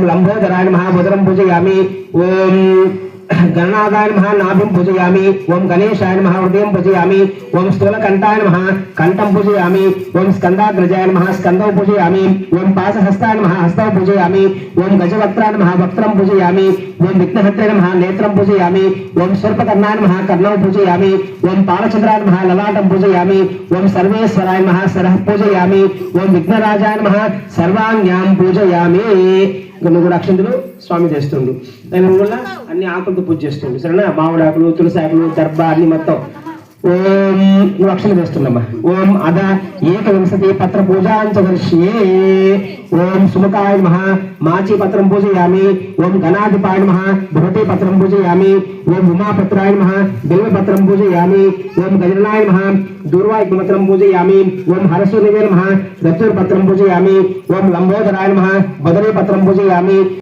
लंबोदराय नमः उदरं पूजयामि। ओम गणनाथाय नमः नाभिं पूजयामि। ओम गणेशाय नमः हृदयं पूजयामि। ओम स्थूलकण्ठाय नमः कंठं पूजयामि। ओम स्कंदाग्रजाय नमः स्कंदं पूजयामि। ओम पाशहस्ताय नमः हस्तं पूजयामि। ओम गजवक्त्राय नमः वक्त्रं पूजयामि। ओम विघ्नहत्रे नमः नेत्रं पूजयामि। ओम सर्पकर्णाय नमः कर्णं पूजयामि। ओम तालचंद्राय नमः ललाटं पूजयामि। ओम सर्वेश्वराय नमः सरः पूजयामि। ओम विघ्नराजाय नमः सर्वांग्यां पूजयामि। నువ్వు అక్షంతులు స్వామి చేస్తుండు దాని వల్ల అన్ని ఆకులతో పూజ చేస్తుండు సరేనా మామిడాకులు తులసి ఆకులు దర్భ అన్ని మొత్తం ఓం నువ్వు అక్షంత చేస్తున్నామ్మా ఓం అద ఏకవింశతి పత్ర పూజాంచర్ష్యే ఓం సుముఖాయ నమః మాచి పత్రం పూజయామి ఓం గణాధిపాయ నమః బృహతి పత్రం పూజయామి ఓం ఉమాపత్రాయ నమః బిల్వ పత్రం పూజయామి ఓం గజనాయ నమః దూర్వాయ పత్రం పూజయామి ఓం హరసూనివే నమః దత్తూర్ పత్రం పూజయామి ఓం లంబోదరాయ నమః బదరీ పత్రం పూజయామి